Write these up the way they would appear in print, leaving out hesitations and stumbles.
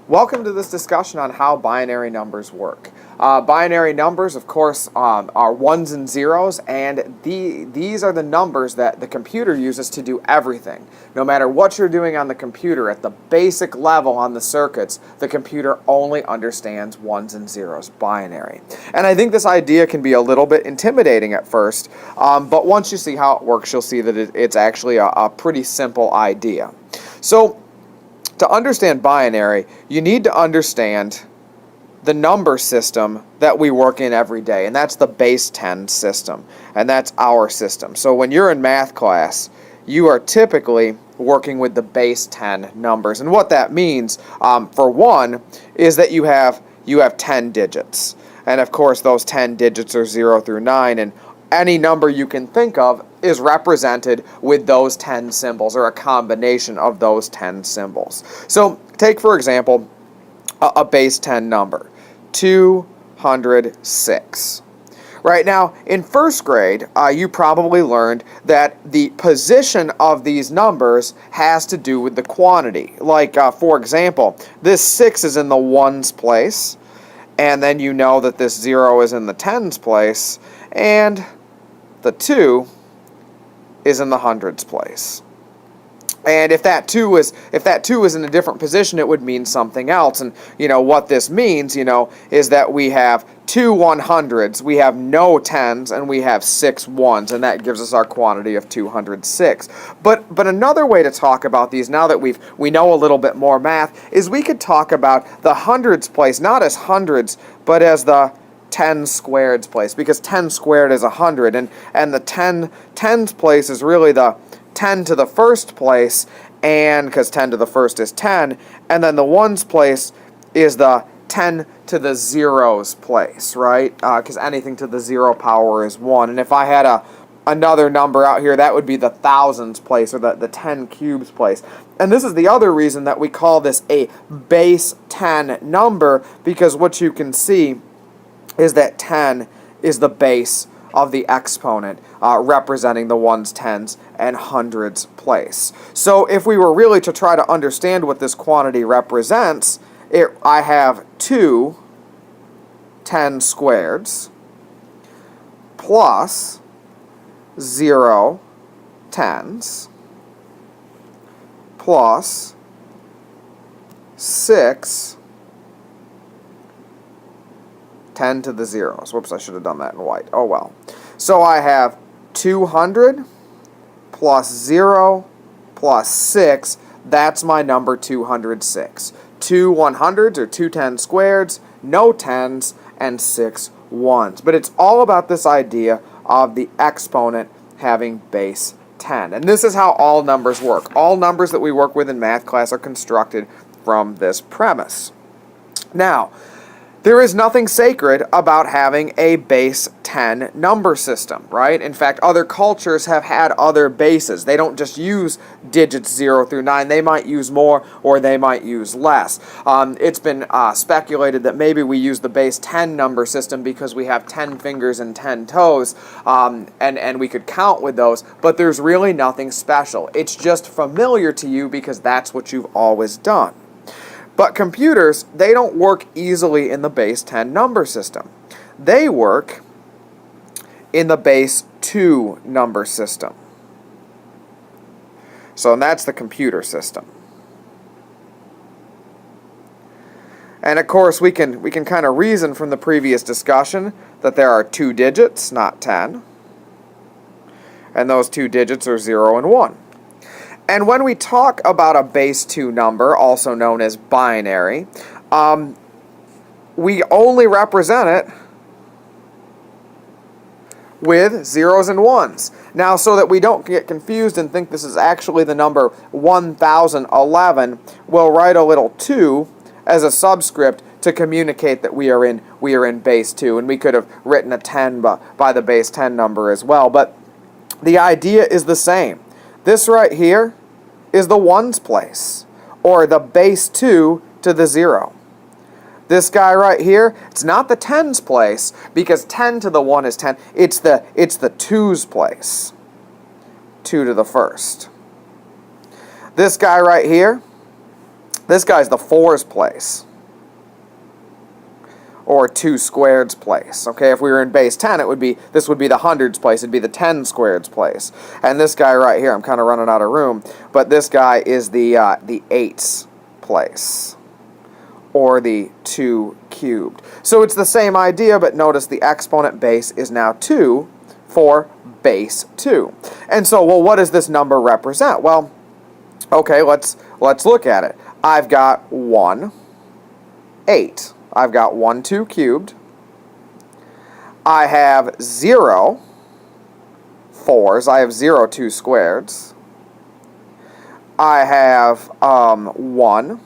Welcome to this discussion on how binary numbers work. Binary numbers, of course, are ones and zeros, and these are the numbers that the computer uses to do everything. No matter what you're doing on the computer, at the basic level on the circuits, the computer only understands ones and zeros, binary. And I think this idea can be a little bit intimidating at first, but once you see how it works, you'll see that it's actually a pretty simple idea. So, to understand binary, you need to understand the number system that we work in every day, and that's the base 10 system, and that's our system. So when you're in math class, you are typically working with the base 10 numbers, and what that means, for one, is that you have 10 digits, and of course those 10 digits are 0 through 9, and any number you can think of is represented with those 10 symbols, or a combination of those 10 symbols. So take, for example, a base 10 number, 206. Right now, in first grade, you probably learned that the position of these numbers has to do with the quantity. Like, for example, this 6 is in the ones place, and then you know that this 0 is in the tens place, and the 2 is in the hundreds place. And if that 2 is in a different position, it would mean something else. And what this means, is that we have 2 100s, we have no tens, and we have 6 ones, and that gives us our quantity of 206. But another way to talk about these, now that we know a little bit more math, is we could talk about the hundreds place not as hundreds, but as the 10 squareds place, because 10 squared is 100, and the tens place is really the 10 to the first place, and because 10 to the first is 10, and then the ones place is the 10 to the zeros place, right? Because anything to the 0 power is 1, and if I had another number out here, that would be the thousands place, or the 10 cubes place. And this is the other reason that we call this a base 10 number, because what you can see is that 10 is the base of the exponent, representing the ones, tens, and hundreds place. So if we were really to try to understand what this quantity represents, I have 2 10 squareds plus 0 tens plus 6 10 to the zeros. Whoops, I should have done that in white. Oh well. So I have 200 plus 0 plus 6. That's my number 206. 2 100s or 2 10 squareds, no tens, and 6 ones. But it's all about this idea of the exponent having base 10. And this is how all numbers work. All numbers that we work with in math class are constructed from this premise. Now, there is nothing sacred about having a base 10 number system, right? In fact, other cultures have had other bases. They don't just use digits 0 through 9. They might use more, or they might use less. It's been speculated that maybe we use the base 10 number system because we have 10 fingers and 10 toes, and we could count with those, but there's really nothing special. It's just familiar to you because that's what you've always done. But computers, they don't work easily in the base 10 number system. They work in the base 2 number system. So that's the computer system. And of course, we can kind of reason from the previous discussion that there are 2 digits, not 10. And those 2 digits are 0 and 1. And when we talk about a base 2 number, also known as binary, we only represent it with zeros and ones. Now, so that we don't get confused and think this is actually the number 1011, we'll write a little 2 as a subscript to communicate that we are in base 2. And we could have written a 10 by the base 10 number as well. But the idea is the same. This right here is the ones place, or the base 2 to the 0. This guy right here, it's not the tens place, because 10 to the 1 is 10. It's the twos place, 2 to the first. This guy right here This guy's the 4's place, or 2 squared's place. Okay, if we were in base 10, this would be the 100's place. It'd be the 10 squared's place. And this guy right here, I'm kind of running out of room, but this guy is the 8's place, or the 2 cubed. So it's the same idea, but notice the exponent base is now 2 for base 2. And so, well, what does this number represent? Well, okay, let's look at it. I've got 1, 8. I've got 1, 2 cubed. I have 0, 4s. I have 0, 2 squareds. I have 1,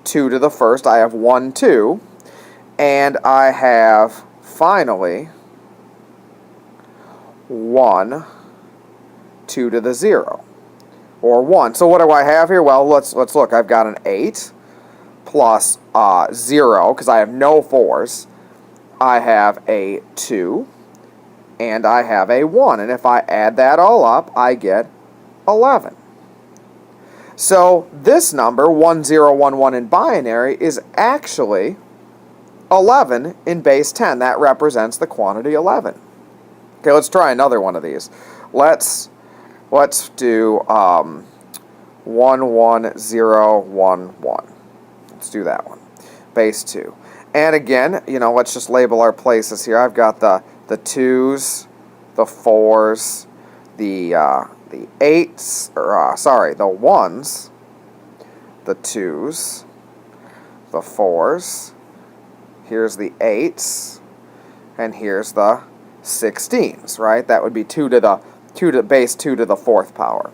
2 to the first. I have 1, 2. And I have, finally, 1, 2 to the 0. Or 1. So what do I have here? Well, let's look. I've got an 8 plus 0, because I have no 4s. I have a 2, and I have a 1. And if I add that all up, I get 11. So this number, 1011 in binary, is actually 11 in base 10. That represents the quantity 11. Okay, let's try another one of these. Let's do 11011. Let's do that one. Base 2. And again, let's just label our places here. I've got the 2's, the 4's, the 8's, the 1's, the 2's, the 4's, here's the 8's, and here's the 16's, right? That would be 2 to the base 2 to the 4th power.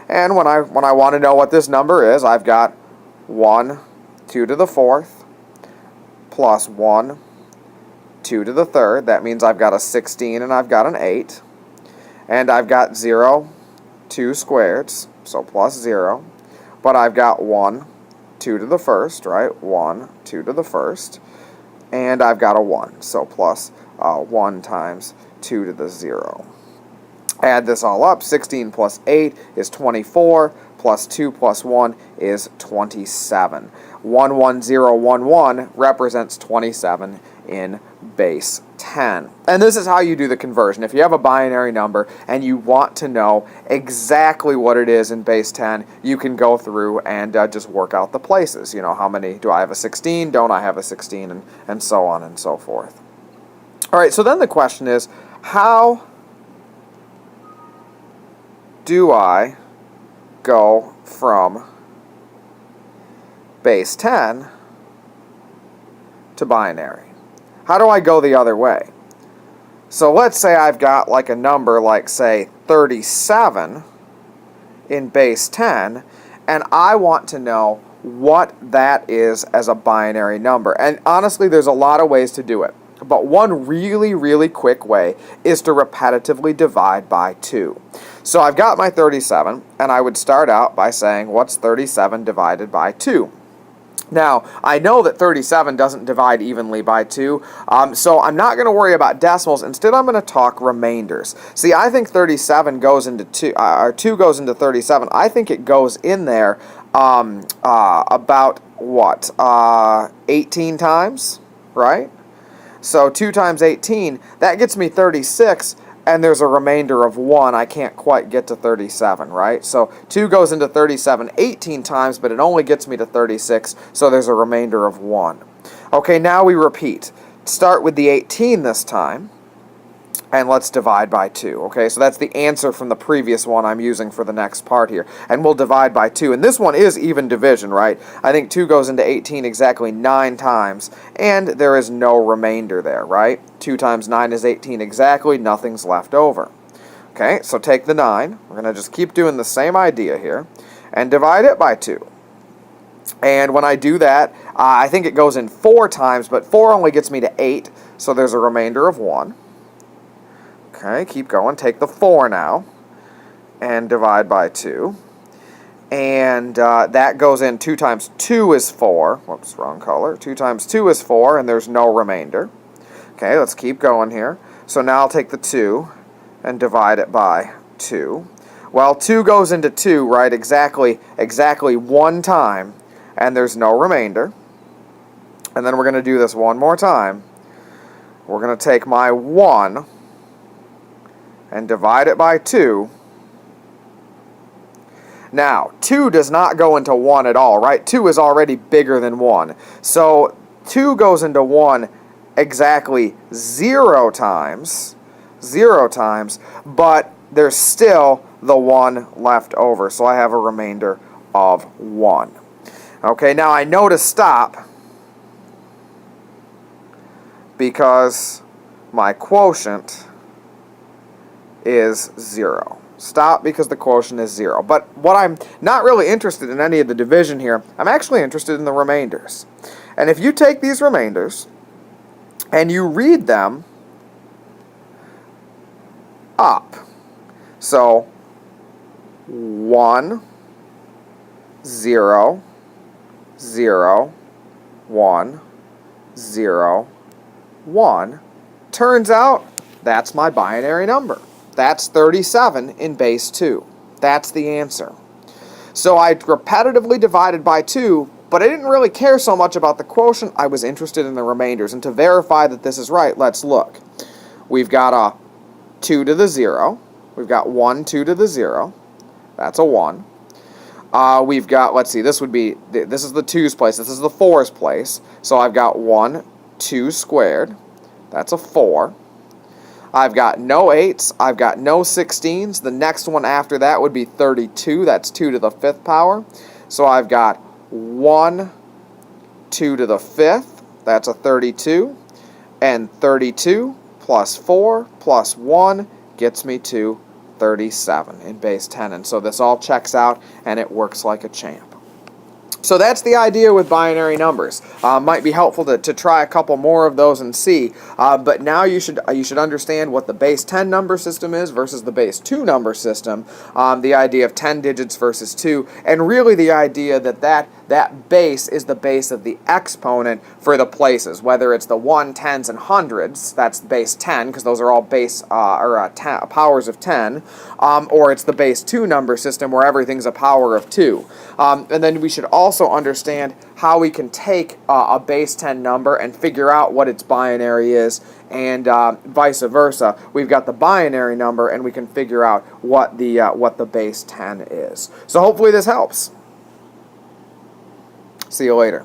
And when I want to know what this number is, I've got 1, 2 to the 4th, plus 1, 2 to the 3rd. That means I've got a 16 and I've got an 8. And I've got 0, 2 squareds, so plus 0. But I've got 1, 2 to the 1st, right? 1, 2 to the 1st. And I've got a 1, so plus 1 times 2 to the 0. Add this all up. 16 plus 8 is 24, plus 2 plus 1 is 27. 11011 represents 27 in base 10. And this is how you do the conversion. If you have a binary number and you want to know exactly what it is in base 10, you can go through and just work out the places. How many, do I have a 16? Don't I have a 16? And so on and so forth. All right, so then the question is, how do I go from base 10 to binary? How do I go the other way? So let's say I've got like a number like, say, 37 in base 10, and I want to know what that is as a binary number. And honestly, there's a lot of ways to do it. But one really, really quick way is to repetitively divide by 2. So I've got my 37, and I would start out by saying, what's 37 divided by 2? Now, I know that 37 doesn't divide evenly by 2, so I'm not going to worry about decimals. Instead, I'm going to talk remainders. See, I think 37 goes into 2, or 2 goes into 37. I think it goes in there about, 18 times, right? So 2 times 18, that gets me 36, and there's a remainder of 1. I can't quite get to 37, right? So 2 goes into 37 18 times, but it only gets me to 36, so there's a remainder of 1. Okay, now we repeat. Start with the 18 this time, and let's divide by 2. Okay, so that's the answer from the previous one I'm using for the next part here. And we'll divide by 2. And this one is even division, right? I think 2 goes into 18 exactly 9 times, and there is no remainder there, right? 2 times 9 is 18 exactly, nothing's left over. Okay, so take the 9. We're going to just keep doing the same idea here, and divide it by 2. And when I do that, I think it goes in 4 times, but 4 only gets me to 8, so there's a remainder of 1. Okay, keep going. Take the 4 now and divide by 2. And that goes in 2 times 2 is 4. Whoops, wrong color. 2 times 2 is 4, and there's no remainder. Okay, let's keep going here. So now I'll take the 2 and divide it by 2. Well, 2 goes into 2, right, exactly one time, and there's no remainder. And then we're going to do this one more time. We're going to take my 1 and divide it by 2. Now, 2 does not go into 1 at all, right? 2 is already bigger than 1. So 2 goes into 1 exactly 0 times, but there's still the 1 left over. So I have a remainder of 1. Okay, now I know to stop because my quotient is 0. Stop because the quotient is 0. But what I'm not really interested in any of the division here, I'm actually interested in the remainders. And if you take these remainders and you read them up, so 1, 0, 0, 1, 0, 1, turns out that's my binary number. That's 37 in base 2. That's the answer. So I repetitively divided by 2, but I didn't really care so much about the quotient. I was interested in the remainders. And to verify that this is right, let's look. We've got a 2 to the 0. We've got 1, 2 to the 0. That's a 1. We've got, let's see, this is the 2's place. This is the 4's place. So I've got 1, 2 squared. That's a 4. I've got no 8s. I've got no 16s. The next one after that would be 32. That's 2 to the 5th power. So I've got 1, 2 to the 5th. That's a 32. And 32 plus 4 plus 1 gets me to 37 in base 10. And so this all checks out, and it works like a champ. So that's the idea with binary numbers. Might be helpful to try a couple more of those and see. But now you should understand what the base 10 number system is versus the base 2 number system. The idea of 10 digits versus 2, and really the idea that base is the base of the exponent for the places, whether it's the 1, 10s, and 100s, that's base 10, because those are all base powers of 10, or it's the base 2 number system where everything's a power of 2. And then we should also understand how we can take a base 10 number and figure out what its binary is, and vice versa. We've got the binary number, and we can figure out what the base 10 is. So hopefully this helps. See you later.